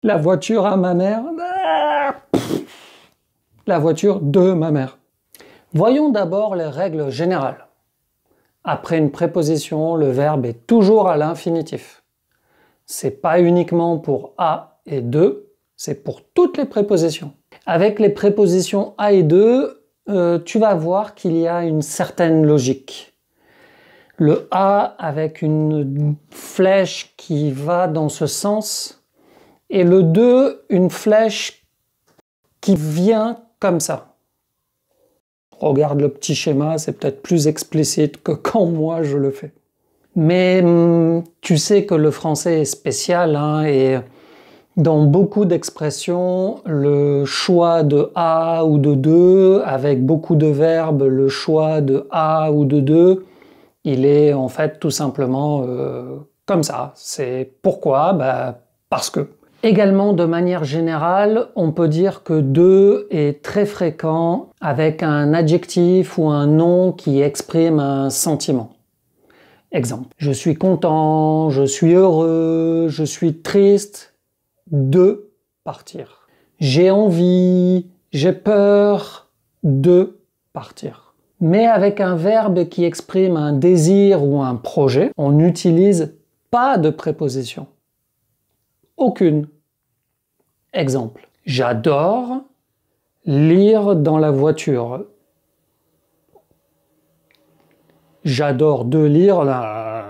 La voiture à ma mère. La voiture de ma mère. Voyons d'abord les règles générales. Après une préposition, le verbe est toujours à l'infinitif. C'est pas uniquement pour à et de, c'est pour toutes les prépositions. Avec les prépositions à et de, tu vas voir qu'il y a une certaine logique. Le à avec une flèche qui va dans ce sens et le de, une flèche qui vient comme ça. Regarde le petit schéma, c'est peut-être plus explicite que quand moi je le fais. Mais tu sais que le français est spécial, hein, et dans beaucoup d'expressions, le choix de à ou de de, avec beaucoup de verbes, le choix de à ou de de, il est en fait tout simplement comme ça. C'est pourquoi? Parce que. Également, de manière générale, on peut dire que de est très fréquent avec un adjectif ou un nom qui exprime un sentiment. Exemple, je suis content, je suis heureux, je suis triste de partir. J'ai envie, j'ai peur de partir. Mais avec un verbe qui exprime un désir ou un projet, on n'utilise pas de préposition. Aucune. Exemple, j'adore lire dans la voiture. J'adore de lire là.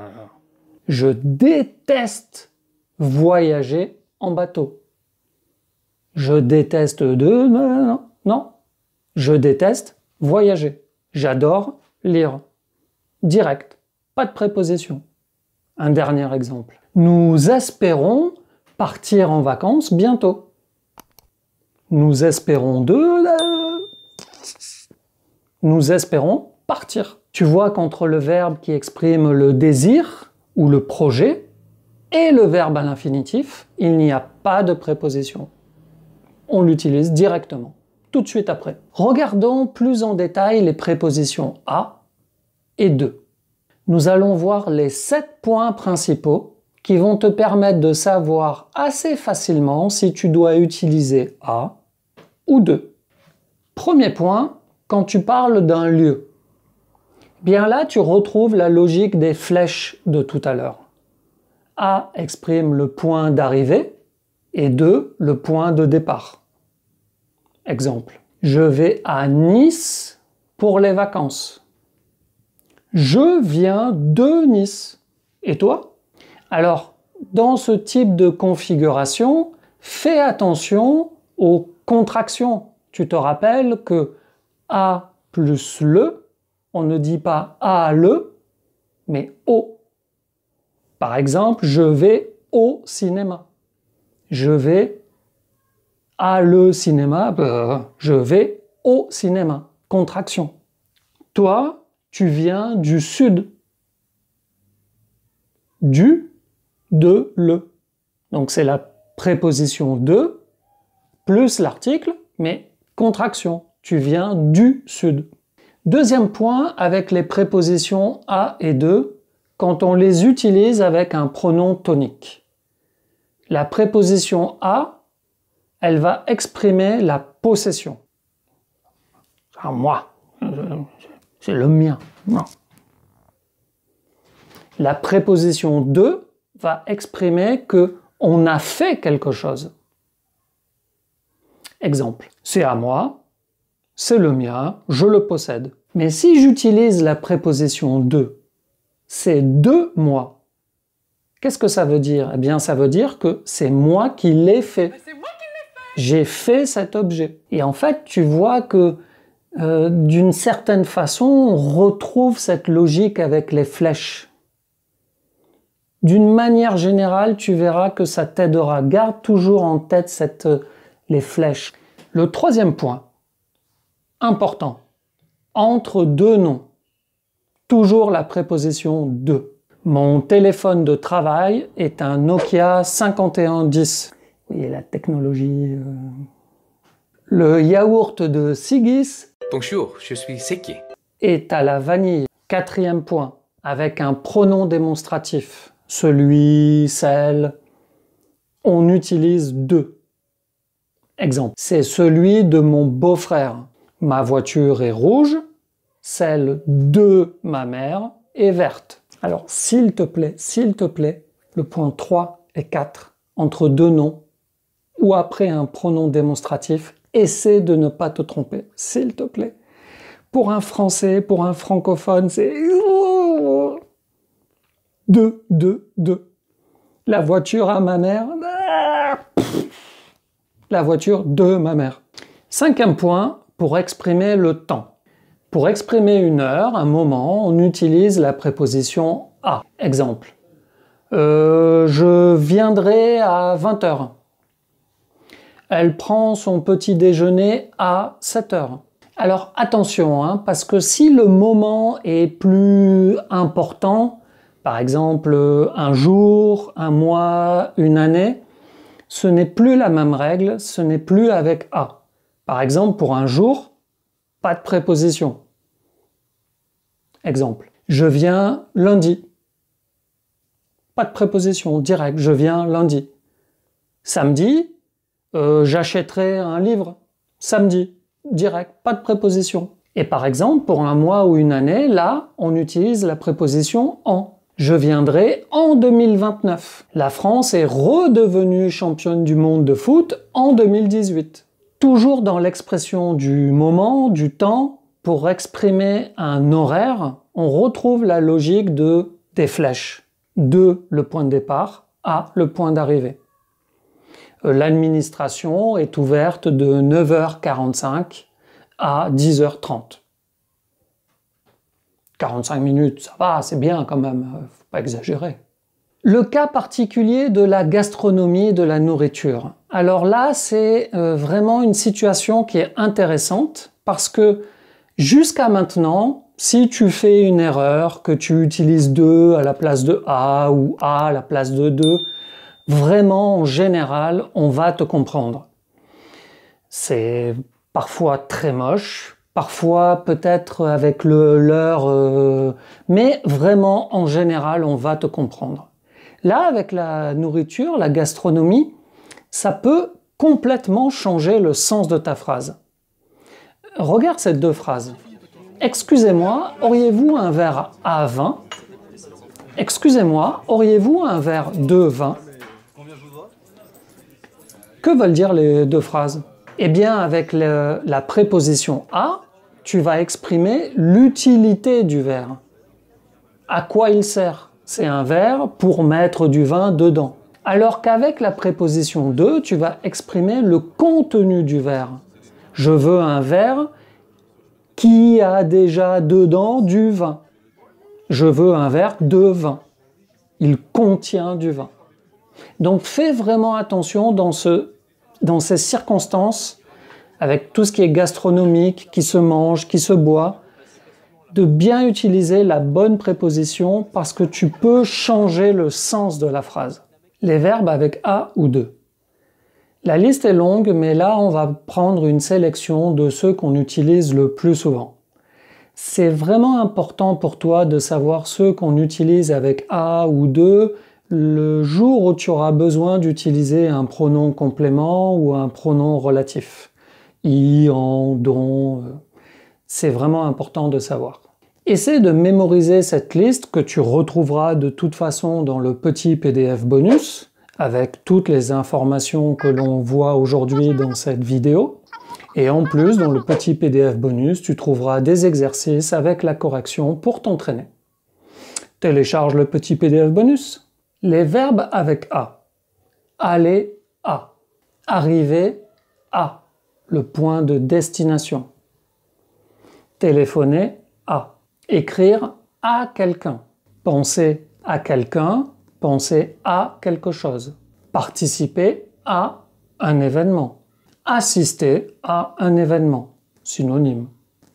Je déteste voyager en bateau. Je déteste de... Non. Je déteste voyager. J'adore lire. Direct. Pas de préposition. Un dernier exemple. Nous espérons partir en vacances bientôt. Nous espérons Nous espérons partir. Tu vois qu'entre le verbe qui exprime le désir ou le projet et le verbe à l'infinitif, il n'y a pas de préposition. On l'utilise directement, tout de suite après. Regardons plus en détail les prépositions à et de. Nous allons voir les 7 points principaux qui vont te permettre de savoir assez facilement si tu dois utiliser à ou de. Premier point, quand tu parles d'un lieu, bien là tu retrouves la logique des flèches de tout à l'heure. A exprime le point d'arrivée et de le point de départ. Exemple, je vais à Nice pour les vacances. Je viens de Nice. Et toi? Alors, dans ce type de configuration, fais attention aux contractions. Tu te rappelles que A plus le, on ne dit pas à le, mais au. Par exemple, je vais au cinéma. Je vais à le cinéma, je vais au cinéma. Contraction. Toi, tu viens du sud. Du, de, le. Donc c'est la préposition de plus l'article, mais contraction. Tu viens du sud. Deuxième point, avec les prépositions à et de, quand on les utilise avec un pronom tonique. La préposition à, elle va exprimer la possession. Ah, moi, c'est le mien. Non. La préposition de va exprimer que on a fait quelque chose. Exemple, c'est à moi, c'est le mien, je le possède. Mais si j'utilise la préposition de, c'est de moi. Qu'est-ce que ça veut dire? Eh bien, ça veut dire que c'est moi qui l'ai fait. J'ai fait cet objet. Et en fait, tu vois que d'une certaine façon, on retrouve cette logique avec les flèches. D'une manière générale, tu verras que ça t'aidera. Garde toujours en tête les flèches. Le troisième point, important, entre deux noms, toujours la préposition de. Mon téléphone de travail est un Nokia 5110. Vous voyez la technologie. Le yaourt de Sigis. Bonjour, je suis Seki. Est à la vanille. Quatrième point, avec un pronom démonstratif. Celui, celle. on utilise de. Exemple, c'est celui de mon beau-frère. Ma voiture est rouge, celle de ma mère est verte. Alors, s'il te plaît, le point 3 et 4, entre deux noms, ou après un pronom démonstratif, essaie de ne pas te tromper, s'il te plaît. Pour un français, pour un francophone, c'est de. La voiture à ma mère, la voiture de ma mère. 5e point, pour exprimer le temps. Pour exprimer une heure, un moment, on utilise la préposition à. Exemple, je viendrai à 20h. Elle prend son petit déjeuner à 7h. Alors attention, parce que si le moment est plus important, par exemple un jour, un mois, une année, ce n'est plus la même règle, ce n'est plus avec à. Par exemple, pour un jour, pas de préposition. Exemple, je viens lundi. Pas de préposition, direct, je viens lundi. Samedi, j'achèterai un livre. Samedi, direct, pas de préposition. Et par exemple, pour un mois ou une année, là, on utilise la préposition en. Je viendrai en 2029. La France est redevenue championne du monde de foot en 2018. Toujours dans l'expression du moment, du temps, pour exprimer un horaire, on retrouve la logique des flèches. De le point de départ à le point d'arrivée. L'administration est ouverte de 9h45 à 10h30. 45 minutes, ça va, c'est bien quand même, faut pas exagérer. Le cas particulier de la gastronomie et de la nourriture. Alors là, c'est vraiment une situation qui est intéressante parce que jusqu'à maintenant, si tu fais une erreur, que tu utilises de à la place de a ou a à la place de, vraiment, en général, on va te comprendre. C'est parfois très moche, parfois peut-être avec le leur, mais vraiment, en général, on va te comprendre. Là, avec la nourriture, la gastronomie, ça peut complètement changer le sens de ta phrase. Regarde ces deux phrases. Excusez-moi, auriez-vous un verre à vin? Excusez-moi, auriez-vous un verre de vin? Que veulent dire les deux phrases? Eh bien, avec la préposition à, tu vas exprimer l'utilité du verre. À quoi il sert? C'est un verre pour mettre du vin dedans. Alors qu'avec la préposition de, tu vas exprimer le contenu du verre. Je veux un verre qui a déjà dedans du vin. Je veux un verre de vin. Il contient du vin. Donc fais vraiment attention dans ces circonstances, avec tout ce qui est gastronomique, qui se mange, qui se boit, de bien utiliser la bonne préposition parce que tu peux changer le sens de la phrase. Les verbes avec a ou de. La liste est longue, mais là on va prendre une sélection de ceux qu'on utilise le plus souvent. C'est vraiment important pour toi de savoir ceux qu'on utilise avec a ou de le jour où tu auras besoin d'utiliser un pronom complément ou un pronom relatif. I, en, dont, c'est vraiment important de savoir. Essaie de mémoriser cette liste que tu retrouveras de toute façon dans le petit PDF bonus, avec toutes les informations que l'on voit aujourd'hui dans cette vidéo. Et en plus, dans le petit PDF bonus, tu trouveras des exercices avec la correction pour t'entraîner. Télécharge le petit PDF bonus. Les verbes avec a. Aller à. Arriver à. Le point de destination. Téléphoner à. Écrire à quelqu'un. Penser à quelqu'un. Penser à quelque chose. Participer à un événement. Assister à un événement. Synonyme.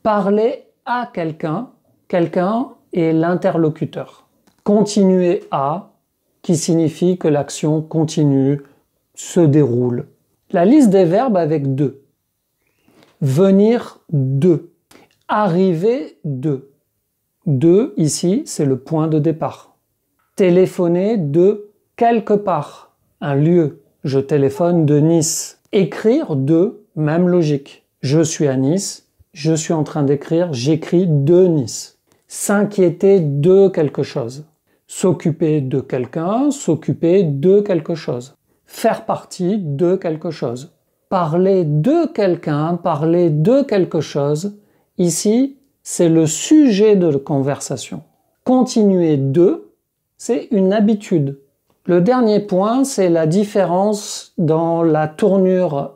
Parler à quelqu'un. Quelqu'un est l'interlocuteur. Continuer à, qui signifie que l'action continue, se déroule. La liste des verbes avec de. Venir de. Arriver de. De, ici, c'est le point de départ. Téléphoner de quelque part, un lieu. Je téléphone de Nice. Écrire de, même logique. Je suis à Nice, je suis en train d'écrire, j'écris de Nice. S'inquiéter de quelque chose. S'occuper de quelqu'un, s'occuper de quelque chose. Faire partie de quelque chose. Parler de quelqu'un, parler de quelque chose. Ici, c'est le sujet de la conversation. Continuer de, c'est une habitude. Le dernier point, c'est la différence dans la tournure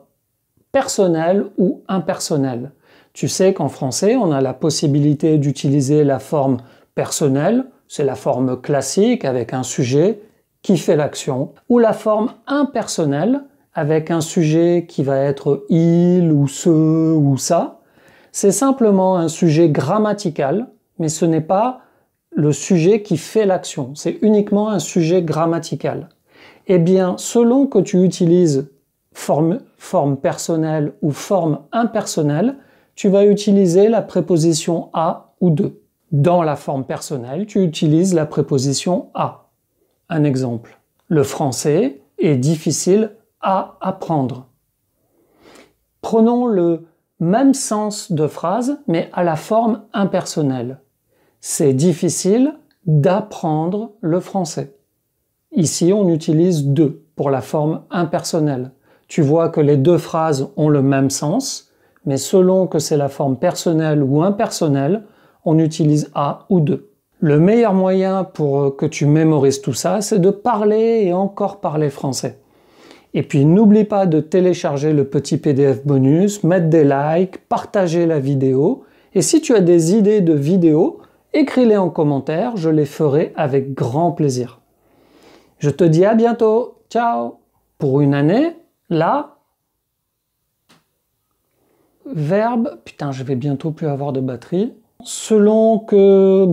personnelle ou impersonnelle. Tu sais qu'en français, on a la possibilité d'utiliser la forme personnelle, c'est la forme classique avec un sujet qui fait l'action, ou la forme impersonnelle avec un sujet qui va être il ou ce ou ça. C'est simplement un sujet grammatical, mais ce n'est pas le sujet qui fait l'action, c'est uniquement un sujet grammatical. Eh bien, selon que tu utilises forme personnelle ou forme impersonnelle, tu vas utiliser la préposition à ou de. Dans la forme personnelle, tu utilises la préposition à. Un exemple. Le français est difficile à apprendre. Prenons le même sens de phrase, mais à la forme impersonnelle. C'est difficile d'apprendre le français. Ici, on utilise de pour la forme impersonnelle. Tu vois que les deux phrases ont le même sens, mais selon que c'est la forme personnelle ou impersonnelle, on utilise à ou de. Le meilleur moyen pour que tu mémorises tout ça, c'est de parler et encore parler français. Et puis n'oublie pas de télécharger le petit PDF bonus, mettre des likes, partager la vidéo. Et si tu as des idées de vidéos, écris-les en commentaire, je les ferai avec grand plaisir. Je te dis à bientôt, ciao! Pour une année, là, verbe, putain je vais bientôt plus avoir de batterie, selon que...